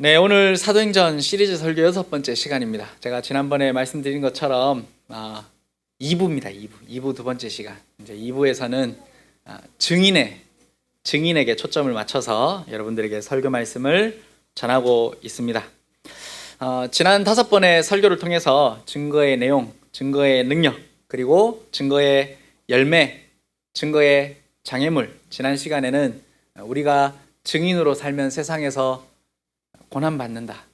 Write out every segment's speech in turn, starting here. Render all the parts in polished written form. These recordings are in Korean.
네, 오늘 사도행전 시리즈 설교 6번째 시간입니다. 제가 지난번에 말씀드린 것처럼 2부입니다. 2부 두 번째 시간. 이제 2부에서는 증인에게 초점을 맞춰서 여러분들에게 설교 말씀을 전하고 있습니다. 지난 5번의 설교를 통해서 증거의 내용, 증거의 능력, 그리고 증거의 열매, 증거의 장애물, 지난 시간에는 우리가 증인으로 살면 세상에서 고난받는다,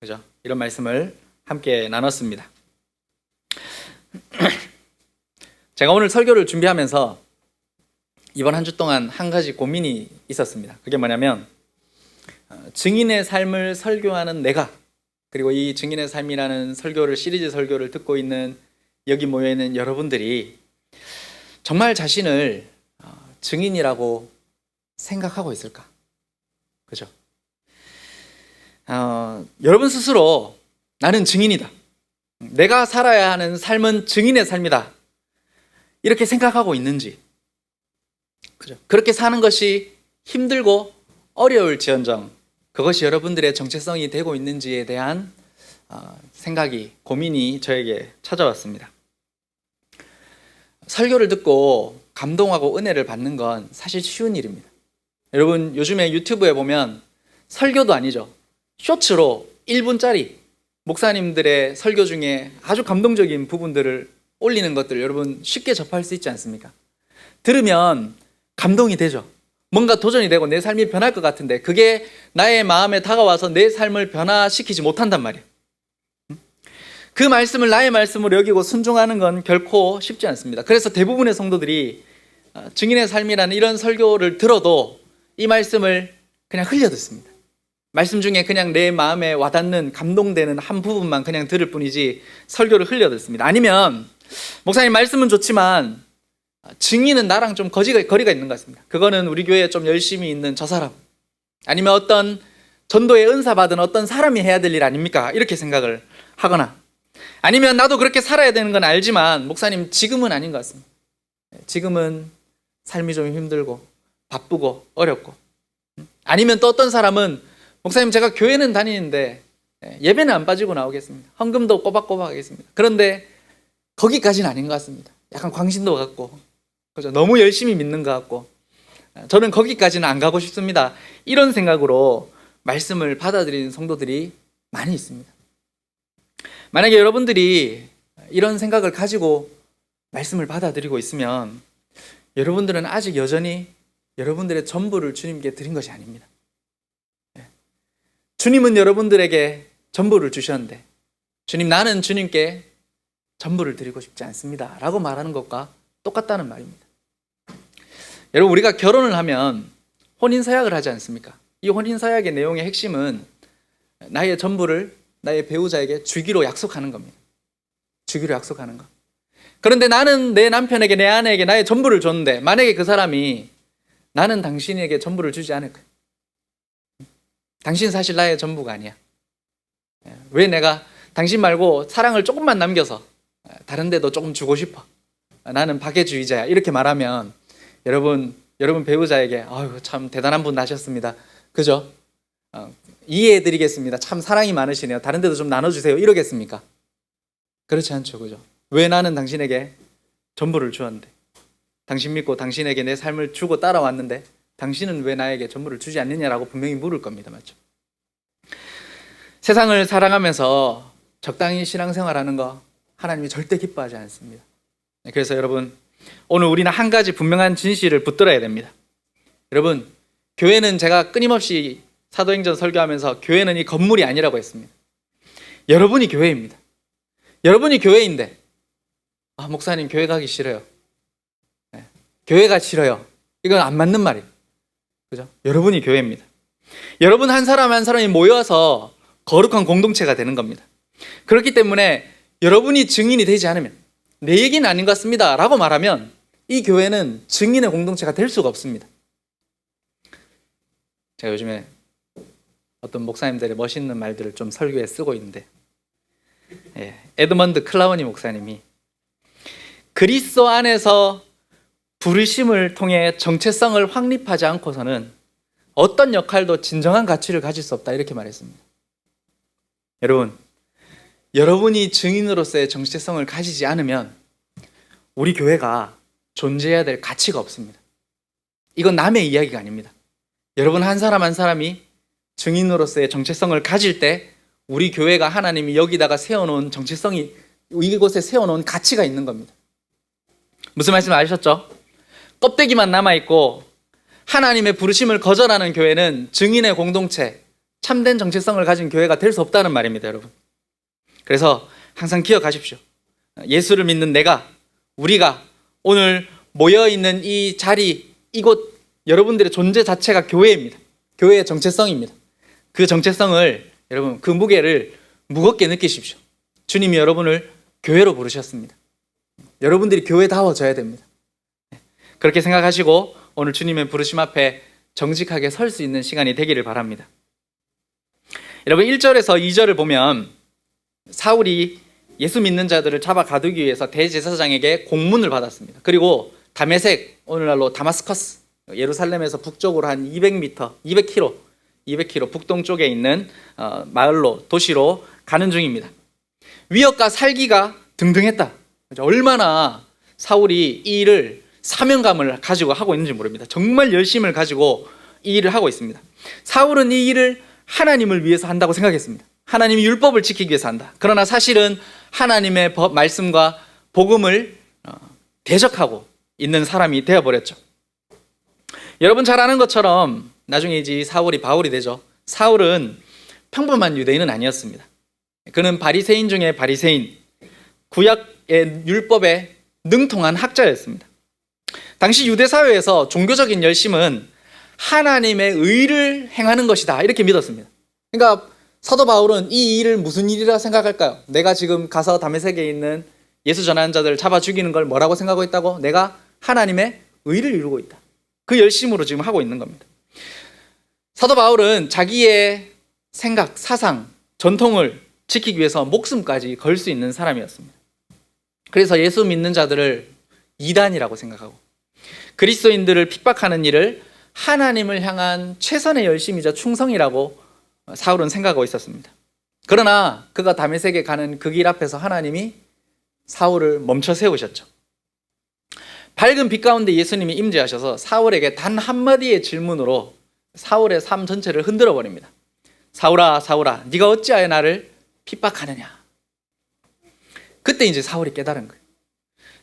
그죠? 이런 말씀을 함께 나눴습니다. 제가 오늘 설교를 준비하면서 이번 한 주 동안 한 가지 고민이 있었습니다. 그게 뭐냐면 증인의 삶을 설교하는 내가, 그리고 이 증인의 삶이라는 설교를, 시리즈 설교를 듣고 있는 여기 모여있는 여러분들이 정말 자신을 증인이라고 생각하고 있을까? 그죠? 여러분 스스로 나는 증인이다, 내가 살아야 하는 삶은 증인의 삶이다, 이렇게 생각하고 있는지, 그죠? 그렇게 사는 것이 힘들고 어려울지언정 그것이 여러분들의 정체성이 되고 있는지에 대한 생각이, 고민이 저에게 찾아왔습니다. 설교를 듣고 감동하고 은혜를 받는 건 사실 쉬운 일입니다. 여러분, 요즘에 유튜브에 보면 설교도 아니죠, 쇼츠로 1분짜리 목사님들의 설교 중에 아주 감동적인 부분들을 올리는 것들 여러분 쉽게 접할 수 있지 않습니까? 들으면 감동이 되죠. 뭔가 도전이 되고 내 삶이 변할 것 같은데 그게 나의 마음에 다가와서 내 삶을 변화시키지 못한단 말이에요. 그 말씀을 나의 말씀으로 여기고 순종하는 건 결코 쉽지 않습니다. 그래서 대부분의 성도들이 증인의 삶이라는 이런 설교를 들어도 이 말씀을 그냥 흘려듣습니다. 말씀 중에 그냥 내 마음에 와닿는, 감동되는 한 부분만 그냥 들을 뿐이지 설교를 흘려듣습니다. 아니면 목사님 말씀은 좋지만 증인은 나랑 좀 거리가 있는 것 같습니다. 그거는 우리 교회에 좀 열심히 있는 저 사람, 아니면 어떤 전도에 은사 받은 어떤 사람이 해야 될 일 아닙니까? 이렇게 생각을 하거나, 아니면 나도 그렇게 살아야 되는 건 알지만 목사님 지금은 아닌 것 같습니다. 지금은 삶이 좀 힘들고 바쁘고 어렵고, 아니면 또 어떤 사람은 목사님 제가 교회는 다니는데 예배는 안 빠지고 나오겠습니다. 헌금도 꼬박꼬박 하겠습니다. 그런데 거기까지는 아닌 것 같습니다. 약간 광신도 같고, 그죠? 너무 열심히 믿는 것 같고, 저는 거기까지는 안 가고 싶습니다. 이런 생각으로 말씀을 받아들이는 성도들이 많이 있습니다. 만약에 여러분들이 이런 생각을 가지고 말씀을 받아들이고 있으면 여러분들은 아직 여전히 여러분들의 전부를 주님께 드린 것이 아닙니다. 주님은 여러분들에게 전부를 주셨는데, 주님, 나는 주님께 전부를 드리고 싶지 않습니다 라고 말하는 것과 똑같다는 말입니다. 여러분, 우리가 결혼을 하면 혼인서약을 하지 않습니까? 이 혼인서약의 내용의 핵심은 나의 전부를 나의 배우자에게 주기로 약속하는 겁니다. 주기로 약속하는 것. 그런데 나는 내 남편에게, 내 아내에게 나의 전부를 줬는데 만약에 그 사람이 나는 당신에게 전부를 주지 않을 거야, 당신 사실 나의 전부가 아니야, 왜 내가 당신 말고 사랑을 조금만 남겨서 다른 데도 조금 주고 싶어, 나는 박애주의자야, 이렇게 말하면 여러분 배우자에게 아유 참 대단한 분 나셨습니다, 그죠? 이해해드리겠습니다, 참 사랑이 많으시네요, 다른 데도 좀 나눠주세요, 이러겠습니까? 그렇지 않죠, 그죠? 왜 나는 당신에게 전부를 주었는데, 당신 믿고 당신에게 내 삶을 주고 따라왔는데 당신은 왜 나에게 전부를 주지 않느냐라고 분명히 물을 겁니다. 맞죠? 세상을 사랑하면서 적당히 신앙생활하는 거 하나님이 절대 기뻐하지 않습니다. 그래서 여러분, 오늘 우리는 한 가지 분명한 진실을 붙들어야 됩니다. 여러분, 교회는, 제가 끊임없이 사도행전 설교하면서 교회는 이 건물이 아니라고 했습니다. 여러분이 교회입니다. 여러분이 교회인데 목사님 교회 가기 싫어요, 교회가 싫어요, 이건 안 맞는 말이에요. 그죠? 여러분이 교회입니다. 여러분 한 사람 한 사람이 모여서 거룩한 공동체가 되는 겁니다. 그렇기 때문에 여러분이 증인이 되지 않으면, 내 얘기는 아닌 것 같습니다 라고 말하면 이 교회는 증인의 공동체가 될 수가 없습니다. 제가 요즘에 어떤 목사님들의 멋있는 말들을 좀 설교에 쓰고 있는데, 에드먼드 클라우니 목사님이 그리스도 안에서 부르심을 통해 정체성을 확립하지 않고서는 어떤 역할도 진정한 가치를 가질 수 없다 이렇게 말했습니다. 여러분, 여러분이 증인으로서의 정체성을 가지지 않으면 우리 교회가 존재해야 될 가치가 없습니다. 이건 남의 이야기가 아닙니다. 여러분 한 사람 한 사람이 증인으로서의 정체성을 가질 때 우리 교회가 하나님이 여기다가 세워놓은 정체성이, 이곳에 세워놓은 가치가 있는 겁니다. 무슨 말씀 아셨죠? 껍데기만 남아있고 하나님의 부르심을 거절하는 교회는 증인의 공동체, 참된 정체성을 가진 교회가 될 수 없다는 말입니다, 여러분. 그래서 항상 기억하십시오. 예수를 믿는 우리가 오늘 모여있는 이 자리, 이곳, 여러분들의 존재 자체가 교회입니다. 교회의 정체성입니다. 그 정체성을, 여러분, 그 무게를 무겁게 느끼십시오. 주님이 여러분을 교회로 부르셨습니다. 여러분들이 교회다워져야 됩니다. 그렇게 생각하시고 오늘 주님의 부르심 앞에 정직하게 설 수 있는 시간이 되기를 바랍니다. 여러분 1절에서 2절을 보면 사울이 예수 믿는 자들을 잡아 가두기 위해서 대제사장에게 공문을 받았습니다. 그리고 다메섹, 오늘날로 다마스커스, 예루살렘에서 북쪽으로 한 200km 북동쪽에 있는 마을로, 도시로 가는 중입니다. 위협과 살기가 등등했다. 얼마나 사울이 이 일을 사명감을 가지고 하고 있는지 모릅니다. 정말 열심을 가지고 이 일을 하고 있습니다. 사울은 이 일을 하나님을 위해서 한다고 생각했습니다. 하나님이 율법을 지키기 위해서 한다. 그러나 사실은 하나님의 말씀과 복음을 대적하고 있는 사람이 되어버렸죠. 여러분 잘 아는 것처럼 나중에 이제 사울이 바울이 되죠. 사울은 평범한 유대인은 아니었습니다. 그는 바리새인 중에 바리새인, 구약의 율법에 능통한 학자였습니다. 당시 유대 사회에서 종교적인 열심은 하나님의 의를 행하는 것이다 이렇게 믿었습니다. 그러니까 사도 바울은 이 일을 무슨 일이라 생각할까요? 내가 지금 가서 다메섹에 있는 예수 전하는 자들을 잡아 죽이는 걸 뭐라고 생각하고 있다고? 내가 하나님의 의를 이루고 있다. 그 열심으로 지금 하고 있는 겁니다. 사도 바울은 자기의 생각, 사상, 전통을 지키기 위해서 목숨까지 걸 수 있는 사람이었습니다. 그래서 예수 믿는 자들을 이단이라고 생각하고 그리스도인들을 핍박하는 일을 하나님을 향한 최선의 열심이자 충성이라고 사울은 생각하고 있었습니다. 그러나 그가 다메섹에 가는 그 길 앞에서 하나님이 사울을 멈춰 세우셨죠. 밝은 빛 가운데 예수님이 임재하셔서 사울에게 단 한마디의 질문으로 사울의 삶 전체를 흔들어 버립니다. 사울아, 사울아, 네가 어찌하여 나를 핍박하느냐. 그때 이제 사울이 깨달은 거예요.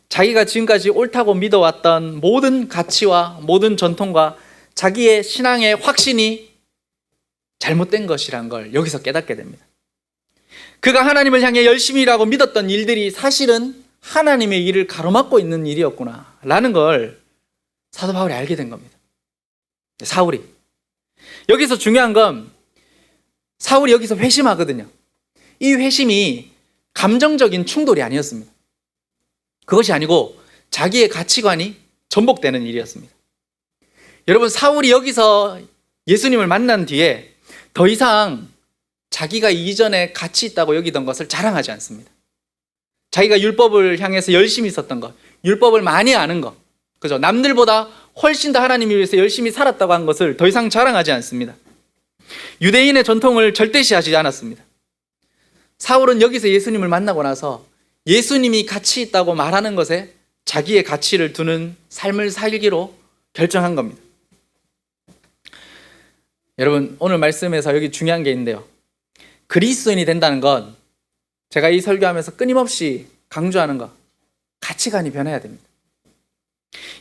자기가 지금까지 옳다고 믿어왔던 모든 가치와 모든 전통과 자기의 신앙의 확신이 잘못된 것이란 걸 여기서 깨닫게 됩니다. 그가 하나님을 향해 열심히 일하고 믿었던 일들이 사실은 하나님의 일을 가로막고 있는 일이었구나 라는 걸 사도 바울이 알게 된 겁니다. 사울이 여기서 중요한 건 사울이 여기서 회심하거든요. 이 회심이 감정적인 충돌이 아니었습니다. 그것이 아니고 자기의 가치관이 전복되는 일이었습니다. 여러분 사울이 여기서 예수님을 만난 뒤에 더 이상 자기가 이전에 가치 있다고 여기던 것을 자랑하지 않습니다. 자기가 율법을 향해서 열심히 있었던 것, 율법을 많이 아는 것, 그죠? 남들보다 훨씬 더 하나님을 위해서 열심히 살았다고 한 것을 더 이상 자랑하지 않습니다. 유대인의 전통을 절대시하지 않았습니다. 사울은 여기서 예수님을 만나고 나서 예수님이 가치 있다고 말하는 것에 자기의 가치를 두는 삶을 살기로 결정한 겁니다. 여러분 오늘 말씀에서 여기 중요한 게 있는데요. 그리스도인이 된다는 건 제가 이 설교하면서 끊임없이 강조하는 것, 가치관이 변해야 됩니다.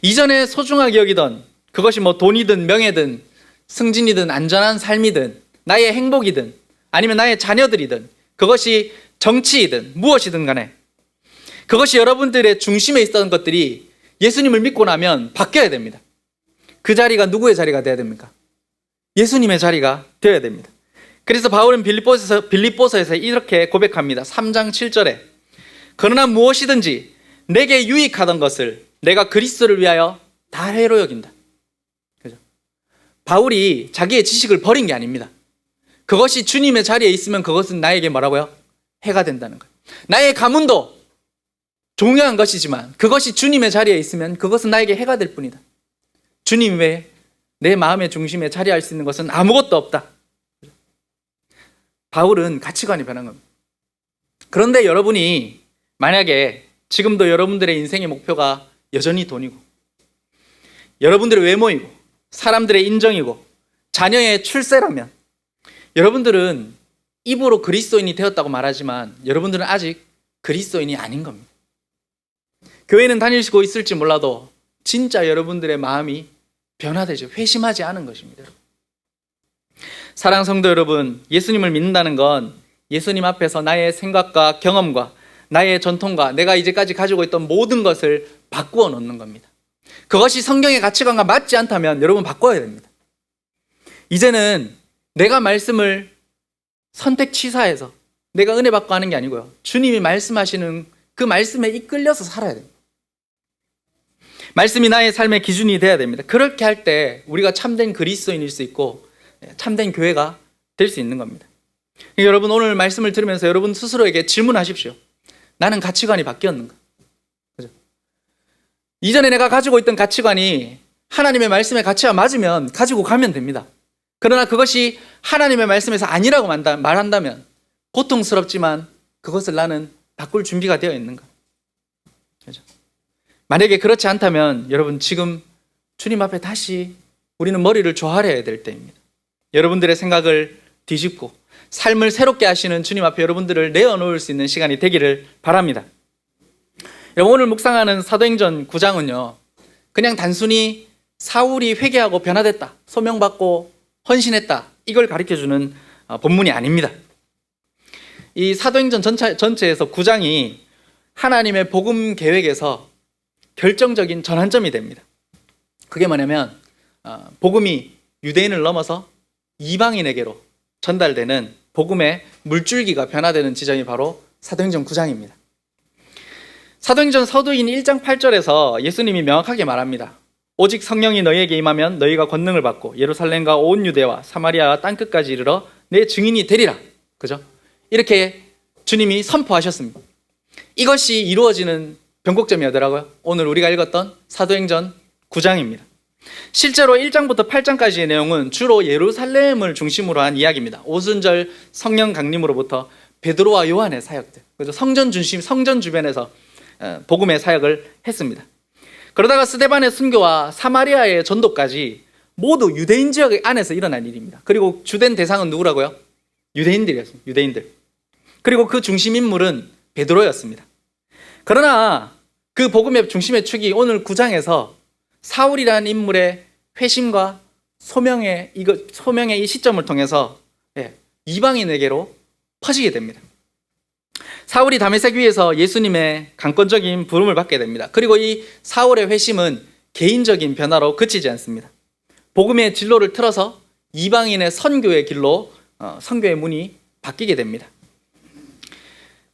이전에 소중하게 여기던 그것이 뭐 돈이든 명예든 승진이든 안전한 삶이든 나의 행복이든 아니면 나의 자녀들이든 그것이 정치이든 무엇이든 간에 그것이 여러분들의 중심에 있었던 것들이 예수님을 믿고 나면 바뀌어야 됩니다. 그 자리가 누구의 자리가 되어야 됩니까? 예수님의 자리가 되어야 됩니다. 그래서 바울은 빌립보서에서 이렇게 고백합니다. 3장 7절에 그러나 무엇이든지 내게 유익하던 것을 내가 그리스도를 위하여 다 해로 여긴다. 그죠? 바울이 자기의 지식을 버린 게 아닙니다. 그것이 주님의 자리에 있으면 그것은 나에게 뭐라고요? 해가 된다는 거예요. 나의 가문도 중요한 것이지만 그것이 주님의 자리에 있으면 그것은 나에게 해가 될 뿐이다. 주님 외에 내 마음의 중심에 자리할 수 있는 것은 아무것도 없다. 바울은 가치관이 변한 겁니다. 그런데 여러분이 만약에 지금도 여러분들의 인생의 목표가 여전히 돈이고, 여러분들의 외모이고, 사람들의 인정이고, 자녀의 출세라면, 여러분들은 입으로 그리스도인이 되었다고 말하지만 여러분들은 아직 그리스도인이 아닌 겁니다. 교회는 다니시고 있을지 몰라도 진짜 여러분들의 마음이 변화되죠. 회심하지 않은 것입니다. 사랑하는 성도 여러분, 예수님을 믿는다는 건 예수님 앞에서 나의 생각과 경험과 나의 전통과 내가 이제까지 가지고 있던 모든 것을 바꾸어 놓는 겁니다. 그것이 성경의 가치관과 맞지 않다면 여러분 바꿔야 됩니다. 이제는 내가 말씀을 선택 취사해서 내가 은혜 받고 하는 게 아니고요, 주님이 말씀하시는 그 말씀에 이끌려서 살아야 됩니다. 말씀이 나의 삶의 기준이 돼야 됩니다. 그렇게 할 때 우리가 참된 그리스도인일 수 있고 참된 교회가 될 수 있는 겁니다. 여러분, 오늘 말씀을 들으면서 여러분 스스로에게 질문하십시오. 나는 가치관이 바뀌었는가? 그죠? 이전에 내가 가지고 있던 가치관이 하나님의 말씀의 가치와 맞으면 가지고 가면 됩니다. 그러나 그것이 하나님의 말씀에서 아니라고 말한다면 고통스럽지만 그것을 나는 바꿀 준비가 되어 있는가? 그죠? 만약에 그렇지 않다면 여러분, 지금 주님 앞에 다시 우리는 머리를 조아려야 될 때입니다. 여러분들의 생각을 뒤집고 삶을 새롭게 하시는 주님 앞에 여러분들을 내어놓을 수 있는 시간이 되기를 바랍니다. 여러분, 오늘 묵상하는 사도행전 9장은요, 그냥 단순히 사울이 회개하고 변화됐다, 소명받고 헌신했다, 이걸 가르쳐주는 본문이 아닙니다. 이 사도행전 전체에서 9장이 하나님의 복음 계획에서 결정적인 전환점이 됩니다. 그게 뭐냐면 복음이 유대인을 넘어서 이방인에게로 전달되는 복음의 물줄기가 변화되는 지점이 바로 사도행전 9장입니다. 사도행전 서두인 1장 8절에서 예수님이 명확하게 말합니다. 오직 성령이 너희에게 임하면 너희가 권능을 받고 예루살렘과 온 유대와 사마리아와 땅끝까지 이르러 내 증인이 되리라. 그죠? 이렇게 주님이 선포하셨습니다. 이것이 이루어지는 변곡점이 어디라고요? 오늘 우리가 읽었던 사도행전 9장입니다. 실제로 1장부터 8장까지의 내용은 주로 예루살렘을 중심으로 한 이야기입니다. 오순절 성령 강림으로부터 베드로와 요한의 사역들, 그래서 성전 주변에서 복음의 사역을 했습니다. 그러다가 스데반의 순교와 사마리아의 전도까지 모두 유대인 지역 안에서 일어난 일입니다. 그리고 주된 대상은 누구라고요? 유대인들이었습니다. 유대인들. 그리고 그 중심 인물은 베드로였습니다. 그러나 그 복음의 중심의 축이 오늘 9장에서 사울이라는 인물의 회심과 소명의 이 시점을 통해서 이방인에게로 퍼지게 됩니다. 사울이 다메섹 위에서 예수님의 강권적인 부름을 받게 됩니다. 그리고 이 사울의 회심은 개인적인 변화로 그치지 않습니다. 복음의 진로를 틀어서 이방인의 선교의 길로 선교의 문이 바뀌게 됩니다.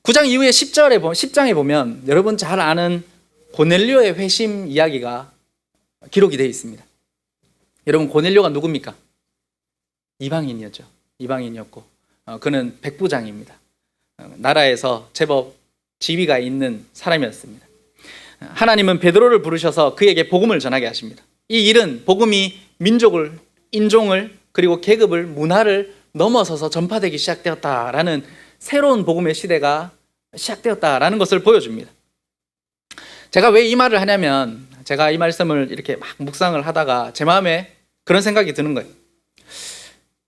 9장 이후에 10장에 보면 여러분 잘 아는 고넬료의 회심 이야기가 기록이 되어 있습니다. 여러분, 고넬료가 누굽니까? 이방인이었죠. 이방인이었고 그는 백부장입니다. 나라에서 제법 지위가 있는 사람이었습니다. 하나님은 베드로를 부르셔서 그에게 복음을 전하게 하십니다. 이 일은 복음이 민족을, 인종을, 그리고 계급을, 문화를 넘어서서 전파되기 시작되었다라는 새로운 복음의 시대가 시작되었다라는 것을 보여줍니다. 제가 왜 이 말을 하냐면, 제가 이 말씀을 이렇게 막 묵상을 하다가 제 마음에 그런 생각이 드는 거예요.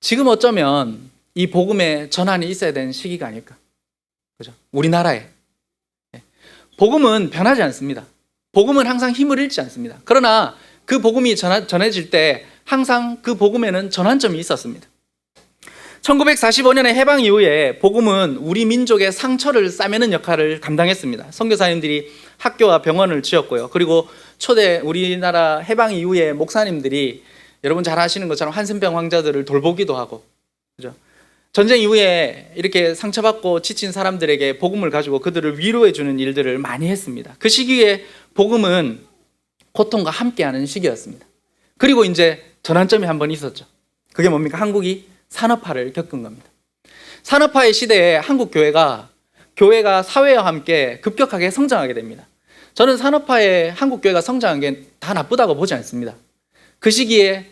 지금 어쩌면 이 복음의 전환이 있어야 되는 시기가 아닐까. 그죠? 우리나라에. 복음은 변하지 않습니다. 복음은 항상 힘을 잃지 않습니다. 그러나 그 복음이 전해질 때 항상 그 복음에는 전환점이 있었습니다. 1945년의 해방 이후에 복음은 우리 민족의 상처를 싸매는 역할을 감당했습니다. 선교사님들이 학교와 병원을 지었고요. 그리고 초대 우리나라 해방 이후에 목사님들이 여러분 잘 아시는 것처럼 한센병 환자들을 돌보기도 하고, 그죠? 전쟁 이후에 이렇게 상처받고 지친 사람들에게 복음을 가지고 그들을 위로해주는 일들을 많이 했습니다. 그 시기에 복음은 고통과 함께하는 시기였습니다. 그리고 이제 전환점이 한 번 있었죠. 그게 뭡니까? 한국이 산업화를 겪은 겁니다. 산업화의 시대에 한국 교회가 사회와 함께 급격하게 성장하게 됩니다. 저는 산업화에 한국 교회가 성장한 게 다 나쁘다고 보지 않습니다. 그 시기에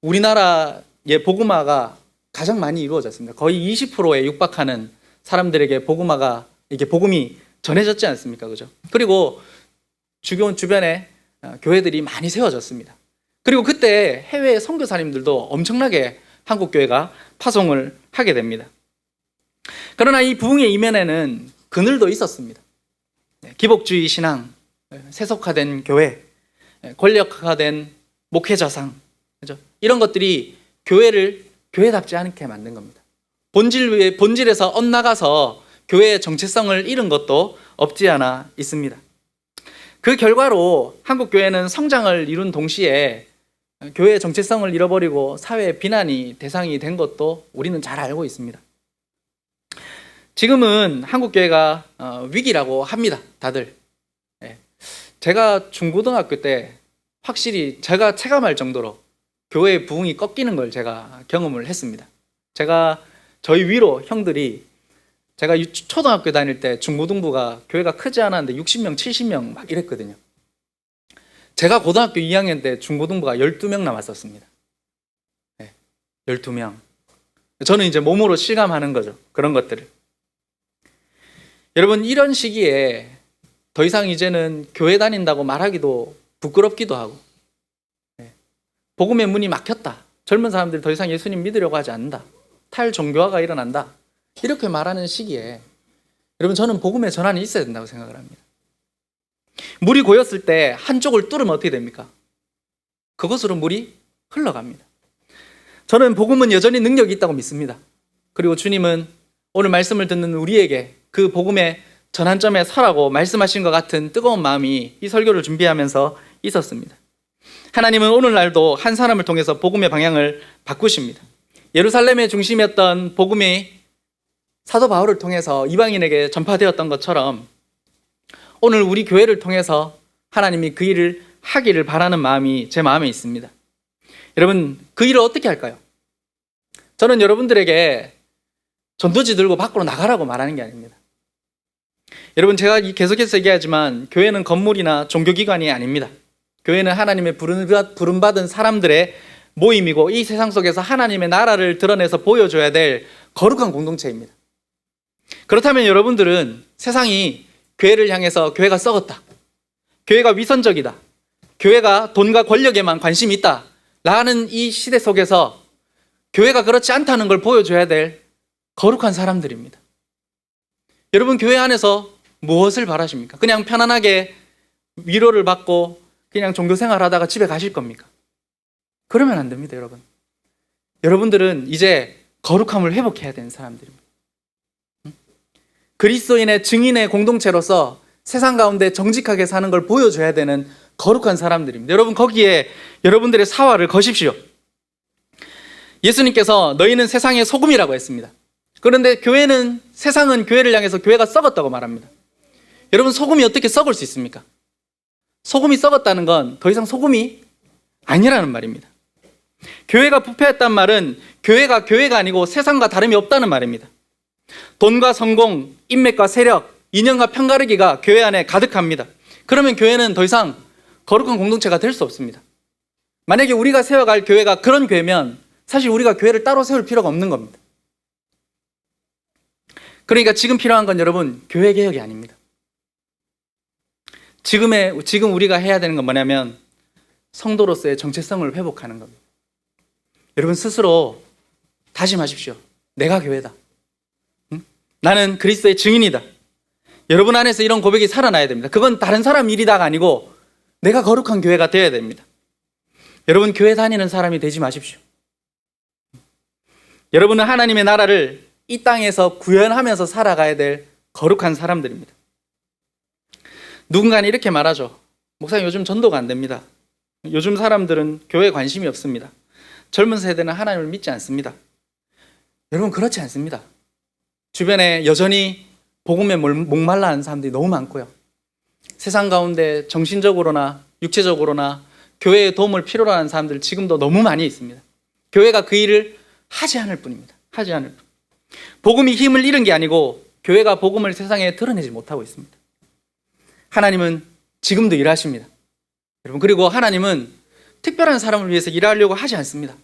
우리나라의 복음화가 가장 많이 이루어졌습니다. 거의 20%에 육박하는 사람들에게 복음이 전해졌지 않습니까? 그죠? 그리고 주변에 교회들이 많이 세워졌습니다. 그리고 그때 해외 선교사님들도 엄청나게 한국 교회가 파송을 하게 됩니다. 그러나 이 부흥의 이면에는 그늘도 있었습니다. 기복주의 신앙, 세속화된 교회, 권력화된 목회자상, 그죠? 이런 것들이 교회를 교회답지 않게 만든 겁니다. 본질에서 엇나가서 교회의 정체성을 잃은 것도 없지 않아 있습니다. 그 결과로 한국 교회는 성장을 이룬 동시에 교회의 정체성을 잃어버리고 사회의 비난이 대상이 된 것도 우리는 잘 알고 있습니다. 지금은 한국 교회가 위기라고 합니다. 다들. 제가 중고등학교 때 확실히 제가 체감할 정도로 교회의 부흥이 꺾이는 걸 제가 경험을 했습니다. 저희 위로 형들이 제가 초등학교 다닐 때 중고등부가 교회가 크지 않았는데 60명, 70명 막 이랬거든요. 제가 고등학교 2학년 때 중고등부가 12명 남았었습니다. 12명. 저는 이제 몸으로 실감하는 거죠. 그런 것들을. 여러분, 이런 시기에 더 이상 이제는 교회 다닌다고 말하기도 부끄럽기도 하고, 복음의 문이 막혔다. 젊은 사람들이 더 이상 예수님 믿으려고 하지 않는다. 탈종교화가 일어난다. 이렇게 말하는 시기에 여러분, 저는 복음의 전환이 있어야 된다고 생각을 합니다. 물이 고였을 때 한쪽을 뚫으면 어떻게 됩니까? 그것으로 물이 흘러갑니다. 저는 복음은 여전히 능력이 있다고 믿습니다. 그리고 주님은 오늘 말씀을 듣는 우리에게 그 복음의 전환점에 서라고 말씀하신 것 같은 뜨거운 마음이 이 설교를 준비하면서 있었습니다. 하나님은 오늘날도 한 사람을 통해서 복음의 방향을 바꾸십니다. 예루살렘의 중심이었던 복음이 사도 바울을 통해서 이방인에게 전파되었던 것처럼 오늘 우리 교회를 통해서 하나님이 그 일을 하기를 바라는 마음이 제 마음에 있습니다. 여러분, 그 일을 어떻게 할까요? 저는 여러분들에게 전도지 들고 밖으로 나가라고 말하는 게 아닙니다. 여러분, 제가 계속해서 얘기하지만 교회는 건물이나 종교기관이 아닙니다. 교회는 하나님의 부름받은 사람들의 모임이고 이 세상 속에서 하나님의 나라를 드러내서 보여줘야 될 거룩한 공동체입니다. 그렇다면 여러분들은 세상이 교회를 향해서 교회가 썩었다, 교회가 위선적이다, 교회가 돈과 권력에만 관심이 있다 라는 이 시대 속에서 교회가 그렇지 않다는 걸 보여줘야 될 거룩한 사람들입니다. 여러분, 교회 안에서 무엇을 바라십니까? 그냥 편안하게 위로를 받고 그냥 종교생활 하다가 집에 가실 겁니까? 그러면 안 됩니다, 여러분. 여러분들은 이제 거룩함을 회복해야 되는 사람들입니다. 그리스도인의 증인의 공동체로서 세상 가운데 정직하게 사는 걸 보여줘야 되는 거룩한 사람들입니다. 여러분, 거기에 여러분들의 사활을 거십시오. 예수님께서 너희는 세상의 소금이라고 했습니다. 그런데 세상은 교회를 향해서 교회가 썩었다고 말합니다. 여러분, 소금이 어떻게 썩을 수 있습니까? 소금이 썩었다는 건 더 이상 소금이 아니라는 말입니다. 교회가 부패했단 말은 교회가 아니고 세상과 다름이 없다는 말입니다. 돈과 성공, 인맥과 세력, 인연과 편가르기가 교회 안에 가득합니다. 그러면 교회는 더 이상 거룩한 공동체가 될 수 없습니다. 만약에 우리가 세워갈 교회가 그런 교회면 사실 우리가 교회를 따로 세울 필요가 없는 겁니다. 그러니까 지금 필요한 건 여러분, 교회 개혁이 아닙니다. 지금 우리가 해야 되는 건 뭐냐면 성도로서의 정체성을 회복하는 겁니다. 여러분, 스스로 다짐하십시오. 내가 교회다. 나는 그리스도의 증인이다. 여러분 안에서 이런 고백이 살아나야 됩니다. 그건 다른 사람 일이다가 아니고 내가 거룩한 교회가 되어야 됩니다. 여러분, 교회 다니는 사람이 되지 마십시오. 여러분은 하나님의 나라를 이 땅에서 구현하면서 살아가야 될 거룩한 사람들입니다. 누군가는 이렇게 말하죠. 목사님, 요즘 전도가 안 됩니다. 요즘 사람들은 교회에 관심이 없습니다. 젊은 세대는 하나님을 믿지 않습니다. 여러분, 그렇지 않습니다. 주변에 여전히 복음에 목말라 하는 사람들이 너무 많고요. 세상 가운데 정신적으로나 육체적으로나 교회의 도움을 필요로 하는 사람들 지금도 너무 많이 있습니다. 교회가 그 일을 하지 않을 뿐입니다. 하지 않을 뿐. 복음이 힘을 잃은 게 아니고 교회가 복음을 세상에 드러내지 못하고 있습니다. 하나님은 지금도 일하십니다. 여러분, 그리고 하나님은 특별한 사람을 위해서 일하려고 하지 않습니다.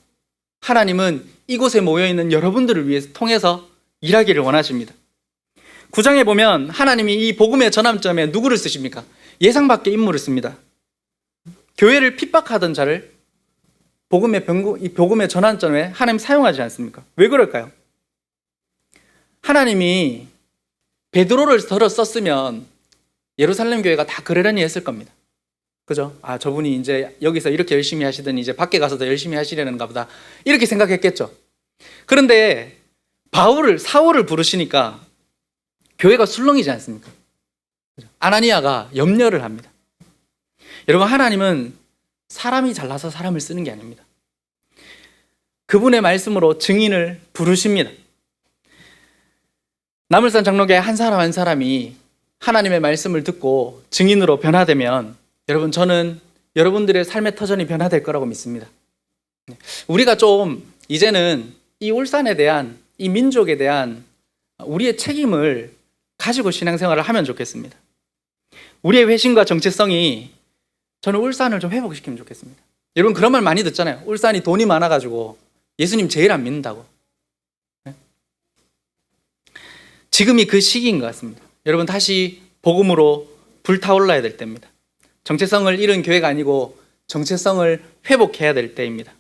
하나님은 이곳에 모여있는 여러분들을 위해서 통해서 일하기를 원하십니다. 9장에 보면 하나님이 이 복음의 전환점에 누구를 쓰십니까? 예상 밖의 인물을 씁니다. 교회를 핍박하던 자를 이 복음의 전환점에 하나님 사용하지 않습니까? 왜 그럴까요? 하나님이 베드로를 덜어 썼으면 예루살렘 교회가 다 그러려니 했을 겁니다. 그죠? 아, 저분이 이제 여기서 이렇게 열심히 하시더니 이제 밖에 가서도 열심히 하시려는가 보다. 이렇게 생각했겠죠. 그런데 사울을 부르시니까 교회가 술렁이지 않습니까? 아나니아가 염려를 합니다. 여러분, 하나님은 사람이 잘나서 사람을 쓰는 게 아닙니다. 그분의 말씀으로 증인을 부르십니다. 나물산 장로교회 한 사람 한 사람이 하나님의 말씀을 듣고 증인으로 변화되면 여러분, 저는 여러분들의 삶의 터전이 변화될 거라고 믿습니다. 우리가 좀 이제는 이 울산에 대한, 이 민족에 대한 우리의 책임을 가지고 신앙생활을 하면 좋겠습니다. 우리의 회심과 정체성이, 저는 울산을 좀 회복시키면 좋겠습니다. 여러분, 그런 말 많이 듣잖아요. 울산이 돈이 많아가지고 예수님 제일 안 믿는다고. 지금이 그 시기인 것 같습니다. 여러분, 다시 복음으로 불타올라야 될 때입니다. 정체성을 잃은 교회가 아니고 정체성을 회복해야 될 때입니다.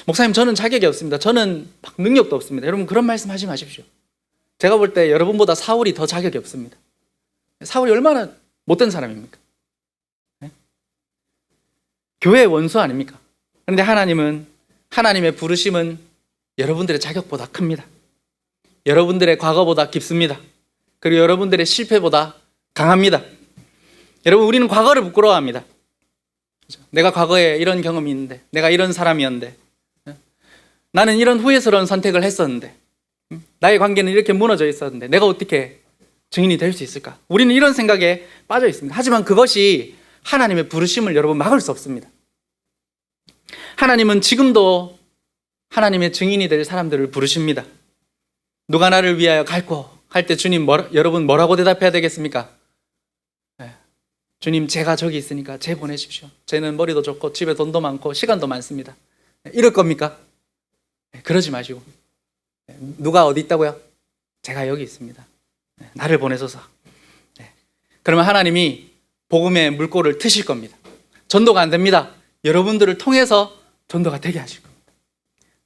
목사님, 저는 자격이 없습니다. 저는 막 능력도 없습니다. 여러분, 그런 말씀 하지 마십시오. 제가 볼 때 여러분보다 사울이 더 자격이 없습니다. 사울이 얼마나 못된 사람입니까? 네? 교회의 원수 아닙니까? 그런데 하나님의 부르심은 여러분들의 자격보다 큽니다. 여러분들의 과거보다 깊습니다. 그리고 여러분들의 실패보다 강합니다. 여러분, 우리는 과거를 부끄러워합니다. 내가 과거에 이런 경험이 있는데, 내가 이런 사람이었는데, 나는 이런 후회스러운 선택을 했었는데, 나의 관계는 이렇게 무너져 있었는데 내가 어떻게 증인이 될 수 있을까? 우리는 이런 생각에 빠져 있습니다. 하지만 그것이 하나님의 부르심을 여러분 막을 수 없습니다. 하나님은 지금도 하나님의 증인이 될 사람들을 부르십니다. 누가 나를 위하여 갈고 할 때 주님, 여러분 뭐라고 대답해야 되겠습니까? 주님, 제가 저기 있으니까 제 보내십시오. 쟤는 머리도 좋고 집에 돈도 많고 시간도 많습니다. 이럴 겁니까? 그러지 마시고, 누가 어디 있다고요? 제가 여기 있습니다. 나를 보내소서. 그러면 하나님이 복음의 물꼬를 트실 겁니다. 전도가 안 됩니다. 여러분들을 통해서 전도가 되게 하실 겁니다.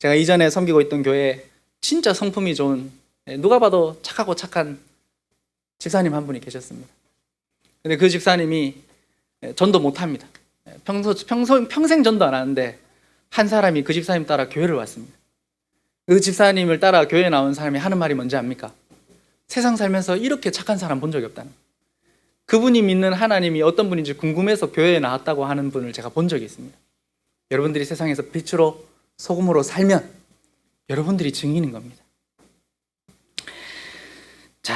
제가 이전에 섬기고 있던 교회에 진짜 성품이 좋은, 누가 봐도 착하고 착한 집사님 한 분이 계셨습니다. 근데 그 집사님이 전도 못합니다. 평생 전도 안 하는데 한 사람이 그 집사님 따라 교회를 왔습니다. 그 집사님을 따라 교회에 나온 사람이 하는 말이 뭔지 압니까? 세상 살면서 이렇게 착한 사람 본 적이 없다는, 그분이 믿는 하나님이 어떤 분인지 궁금해서 교회에 나왔다고 하는 분을 제가 본 적이 있습니다. 여러분들이 세상에서 빛으로 소금으로 살면 여러분들이 증인인 겁니다. 자,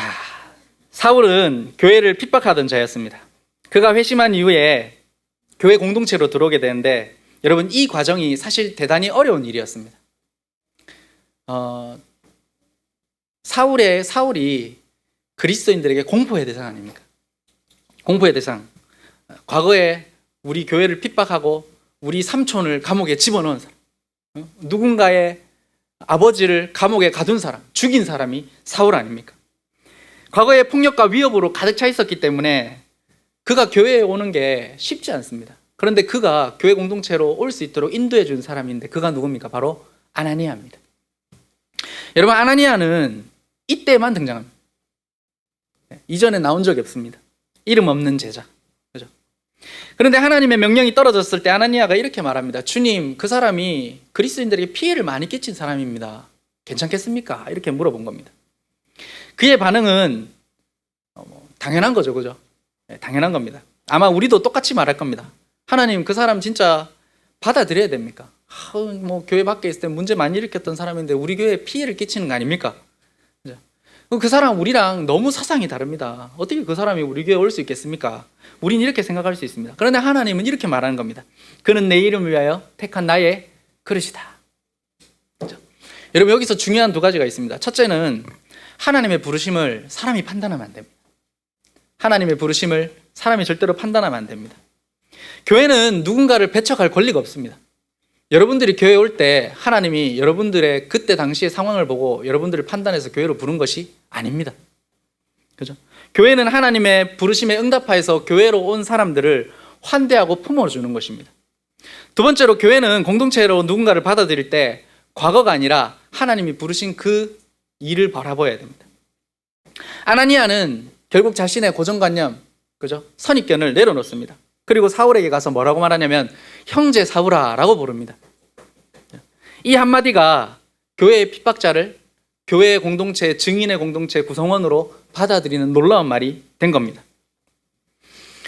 사울은 교회를 핍박하던 자였습니다. 그가 회심한 이후에 교회 공동체로 들어오게 되는데, 여러분, 이 과정이 사실 대단히 어려운 일이었습니다. 사울이 그리스도인들에게 공포의 대상 아닙니까? 공포의 대상. 과거에 우리 교회를 핍박하고 우리 삼촌을 감옥에 집어넣은 사람, 누군가의 아버지를 감옥에 가둔 사람, 죽인 사람이 사울 아닙니까? 과거에 폭력과 위협으로 가득 차 있었기 때문에 그가 교회에 오는 게 쉽지 않습니다. 그런데 그가 교회 공동체로 올 수 있도록 인도해 준 사람인데, 그가 누굽니까? 바로 아나니아입니다. 여러분, 아나니아는 이때만 등장합니다. 이전에 나온 적이 없습니다. 이름 없는 제자. 그죠? 그런데 하나님의 명령이 떨어졌을 때 아나니아가 이렇게 말합니다. 주님, 그 사람이 그리스도인들에게 피해를 많이 끼친 사람입니다. 괜찮겠습니까? 이렇게 물어본 겁니다. 그의 반응은 당연한 거죠. 그죠? 당연한 겁니다. 아마 우리도 똑같이 말할 겁니다. 하나님, 그 사람 진짜 받아들여야 됩니까? 교회 밖에 있을 때 문제 많이 일으켰던 사람인데 우리 교회에 피해를 끼치는 거 아닙니까? 그 사람 우리랑 너무 사상이 다릅니다. 어떻게 그 사람이 우리 교회에 올 수 있겠습니까? 우린 이렇게 생각할 수 있습니다. 그런데 하나님은 이렇게 말하는 겁니다. 그는 내 이름을 위하여 택한 나의 그릇이다. 그렇죠? 여러분, 여기서 중요한 두 가지가 있습니다. 첫째는 하나님의 부르심을 사람이 판단하면 안 됩니다. 하나님의 부르심을 사람이 절대로 판단하면 안 됩니다. 교회는 누군가를 배척할 권리가 없습니다. 여러분들이 교회에 올 때 하나님이 여러분들의 그때 당시의 상황을 보고 여러분들을 판단해서 교회로 부른 것이 아닙니다. 그죠? 교회는 하나님의 부르심에 응답하여서 교회로 온 사람들을 환대하고 품어주는 것입니다. 두 번째로, 교회는 공동체로 누군가를 받아들일 때 과거가 아니라 하나님이 부르신 그 일을 바라봐야 됩니다. 아나니아는 결국 자신의 고정관념, 그죠? 선입견을 내려놓습니다. 그리고 사울에게 가서 뭐라고 말하냐면 형제 사울아라고 부릅니다. 이 한마디가 교회의 핍박자를 교회의 공동체, 증인의 공동체 구성원으로 받아들이는 놀라운 말이 된 겁니다.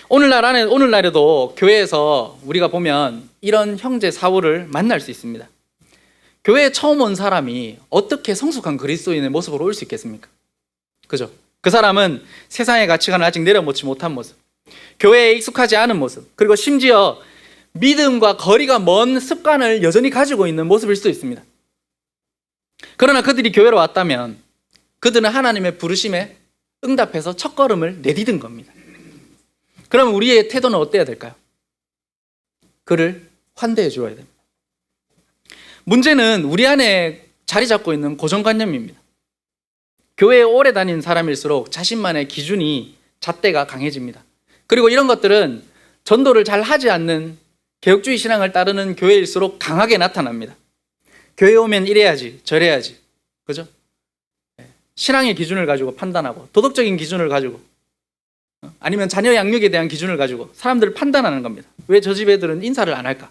오늘날에도 교회에서 우리가 보면 이런 형제 사울을 만날 수 있습니다. 교회에 처음 온 사람이 어떻게 성숙한 그리스도인의 모습으로 올 수 있겠습니까? 그죠? 그 사람은 세상의 가치관을 아직 내려놓지 못한 모습, 교회에 익숙하지 않은 모습, 그리고 심지어 믿음과 거리가 먼 습관을 여전히 가지고 있는 모습일 수도 있습니다. 그러나 그들이 교회로 왔다면 그들은 하나님의 부르심에 응답해서 첫걸음을 내디딘 겁니다. 그럼 우리의 태도는 어때야 될까요? 그를 환대해 주어야 됩니다. 문제는 우리 안에 자리 잡고 있는 고정관념입니다. 교회에 오래 다닌 사람일수록 자신만의 기준이, 잣대가 강해집니다. 그리고 이런 것들은 전도를 잘 하지 않는 개혁주의 신앙을 따르는 교회일수록 강하게 나타납니다. 교회 오면 이래야지 저래야지, 그죠? 신앙의 기준을 가지고 판단하고, 도덕적인 기준을 가지고, 아니면 자녀 양육에 대한 기준을 가지고 사람들을 판단하는 겁니다. 왜 저 집 애들은 인사를 안 할까?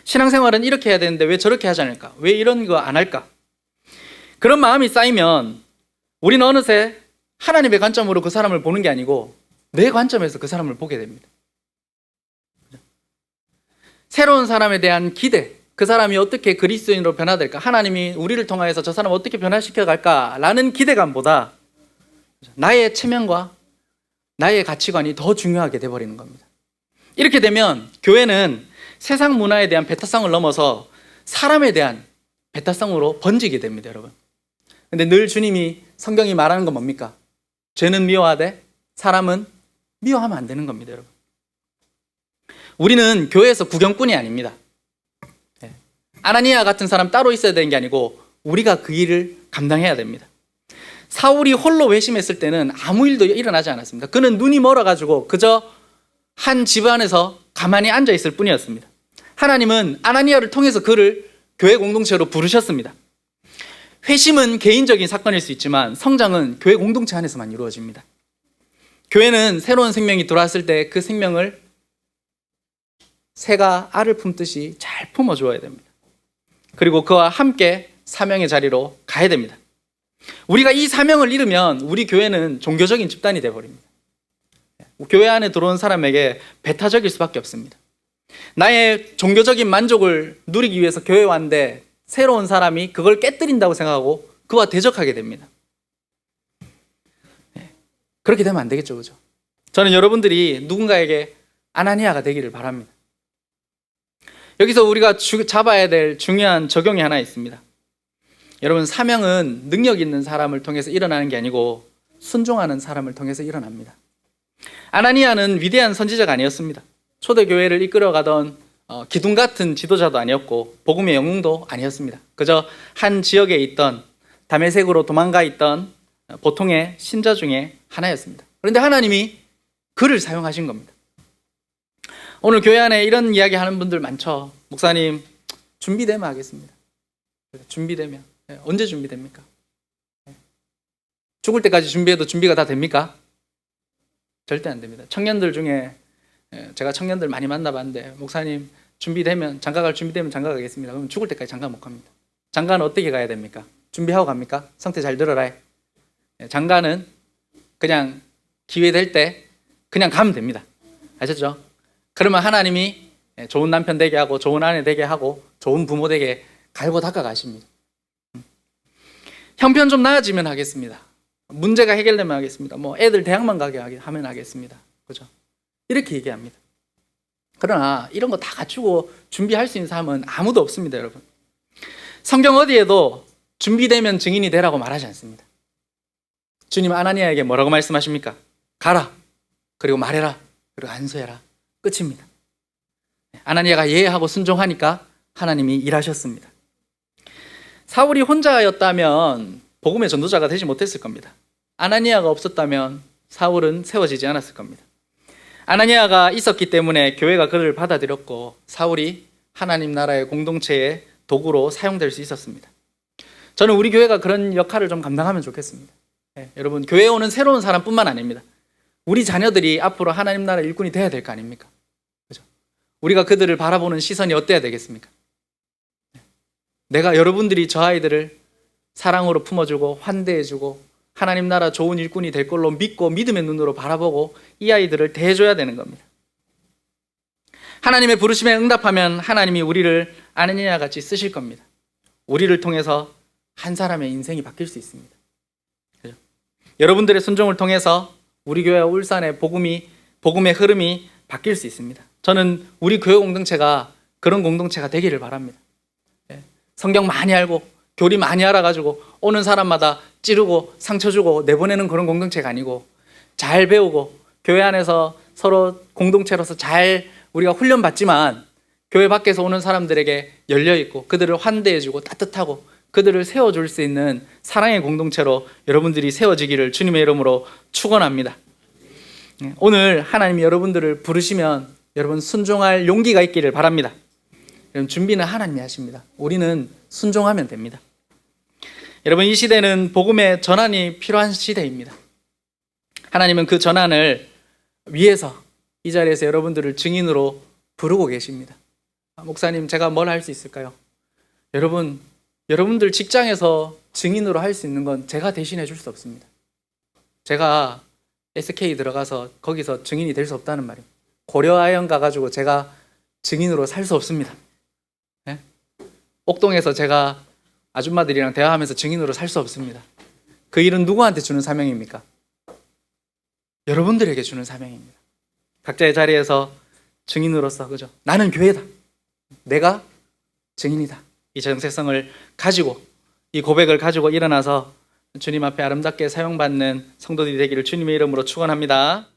신앙생활은 이렇게 해야 되는데 왜 저렇게 하지 않을까? 왜 이런 거 안 할까? 그런 마음이 쌓이면 우리는 어느새 하나님의 관점으로 그 사람을 보는 게 아니고 내 관점에서 그 사람을 보게 됩니다. 새로운 사람에 대한 기대, 그 사람이 어떻게 그리스도인으로 변화될까? 하나님이 우리를 통하여서 저 사람을 어떻게 변화시켜 갈까라는 기대감보다 나의 체면과 나의 가치관이 더 중요하게 돼버리는 겁니다. 이렇게 되면 교회는 세상 문화에 대한 배타성을 넘어서 사람에 대한 배타성으로 번지게 됩니다, 여러분. 근데 늘 주님이, 성경이 말하는 건 뭡니까? 죄는 미워하되 사람은 미워하면 안 되는 겁니다, 여러분. 우리는 교회에서 구경꾼이 아닙니다. 아나니아 같은 사람 따로 있어야 되는 게 아니고 우리가 그 일을 감당해야 됩니다. 사울이 홀로 회심했을 때는 아무 일도 일어나지 않았습니다. 그는 눈이 멀어가지고 그저 한 집안에서 가만히 앉아 있을 뿐이었습니다. 하나님은 아나니아를 통해서 그를 교회 공동체로 부르셨습니다. 회심은 개인적인 사건일 수 있지만 성장은 교회 공동체 안에서만 이루어집니다. 교회는 새로운 생명이 들어왔을 때 그 생명을 새가 알을 품듯이 잘 품어주어야 됩니다. 그리고 그와 함께 사명의 자리로 가야 됩니다. 우리가 이 사명을 잃으면 우리 교회는 종교적인 집단이 되어버립니다. 교회 안에 들어온 사람에게 배타적일 수밖에 없습니다. 나의 종교적인 만족을 누리기 위해서 교회에 왔는데 새로운 사람이 그걸 깨뜨린다고 생각하고 그와 대적하게 됩니다. 그렇게 되면 안 되겠죠, 그죠? 저는 여러분들이 누군가에게 아나니아가 되기를 바랍니다. 여기서 우리가 잡아야 될 중요한 적용이 하나 있습니다. 여러분, 사명은 능력 있는 사람을 통해서 일어나는 게 아니고 순종하는 사람을 통해서 일어납니다. 아나니아는 위대한 선지자가 아니었습니다. 초대교회를 이끌어가던 기둥 같은 지도자도 아니었고 복음의 영웅도 아니었습니다. 그저 한 지역에 있던, 다메섹으로 도망가 있던 보통의 신자 중에 하나였습니다. 그런데 하나님이 그를 사용하신 겁니다. 오늘 교회 안에 이런 이야기 하는 분들 많죠. 목사님, 준비되면 하겠습니다. 준비되면. 언제 준비됩니까? 죽을 때까지 준비해도 준비가 다 됩니까? 절대 안 됩니다. 청년들 중에, 제가 청년들 많이 만나봤는데, 목사님 준비되면, 장가갈 준비되면 장가 가겠습니다. 그러면 죽을 때까지 장가 못 갑니다. 장가는 어떻게 가야 됩니까? 준비하고 갑니까? 성태 잘 들어라. 장가는 그냥 기회 될 때 그냥 가면 됩니다. 아셨죠? 그러면 하나님이 좋은 남편 되게 하고 좋은 아내 되게 하고 좋은 부모 되게 갈고 닦아 가십니다. 형편 좀 나아지면 하겠습니다. 문제가 해결되면 하겠습니다. 뭐 애들 대학만 가게 하면 하겠습니다. 그죠? 이렇게 얘기합니다. 그러나 이런 거 다 갖추고 준비할 수 있는 사람은 아무도 없습니다, 여러분. 성경 어디에도 준비되면 증인이 되라고 말하지 않습니다. 주님 아나니아에게 뭐라고 말씀하십니까? 가라. 그리고 말해라. 그리고 안수해라. 끝입니다. 아나니아가 예 하고 순종하니까 하나님이 일하셨습니다. 사울이 혼자였다면 복음의 전도자가 되지 못했을 겁니다. 아나니아가 없었다면 사울은 세워지지 않았을 겁니다. 아나니아가 있었기 때문에 교회가 그를 받아들였고 사울이 하나님 나라의 공동체의 도구로 사용될 수 있었습니다. 저는 우리 교회가 그런 역할을 좀 감당하면 좋겠습니다. 여러분, 교회에 오는 새로운 사람뿐만 아닙니다. 우리 자녀들이 앞으로 하나님 나라 일꾼이 돼야 될 거 아닙니까? 그죠? 우리가 그들을 바라보는 시선이 어때야 되겠습니까? 내가 여러분들이 저 아이들을 사랑으로 품어주고 환대해주고 하나님 나라 좋은 일꾼이 될 걸로 믿고 믿음의 눈으로 바라보고 이 아이들을 대해줘야 되는 겁니다. 하나님의 부르심에 응답하면 하나님이 우리를 아나니아 같이 쓰실 겁니다. 우리를 통해서 한 사람의 인생이 바뀔 수 있습니다. 그죠? 여러분들의 순종을 통해서 우리 교회와 울산의 복음의 흐름이 바뀔 수 있습니다. 저는 우리 교회 공동체가 그런 공동체가 되기를 바랍니다. 성경 많이 알고 교리 많이 알아가지고 오는 사람마다 찌르고 상처 주고 내보내는 그런 공동체가 아니고 잘 배우고 교회 안에서 서로 공동체로서 잘 우리가 훈련받지만 교회 밖에서 오는 사람들에게 열려있고 그들을 환대해주고 따뜻하고 그들을 세워줄 수 있는 사랑의 공동체로 여러분들이 세워지기를 주님의 이름으로 축원합니다. 오늘 하나님이 여러분들을 부르시면 여러분 순종할 용기가 있기를 바랍니다. 여러분, 준비는 하나님이 하십니다. 우리는 순종하면 됩니다. 여러분, 이 시대는 복음의 전환이 필요한 시대입니다. 하나님은 그 전환을 위해서 이 자리에서 여러분들을 증인으로 부르고 계십니다. 목사님, 제가 뭘 할 수 있을까요? 여러분들 직장에서 증인으로 할 수 있는 건 제가 대신해 줄 수 없습니다. 제가 SK 들어가서 거기서 증인이 될 수 없다는 말이에요. 고려아연 가가지고 제가 증인으로 살 수 없습니다. 네? 옥동에서 제가 아줌마들이랑 대화하면서 증인으로 살 수 없습니다. 그 일은 누구한테 주는 사명입니까? 여러분들에게 주는 사명입니다. 각자의 자리에서 증인으로서, 그죠? 나는 교회다. 내가 증인이다. 이 정체성을 가지고, 이 고백을 가지고 일어나서 주님 앞에 아름답게 사용받는 성도들이 되기를 주님의 이름으로 축원합니다.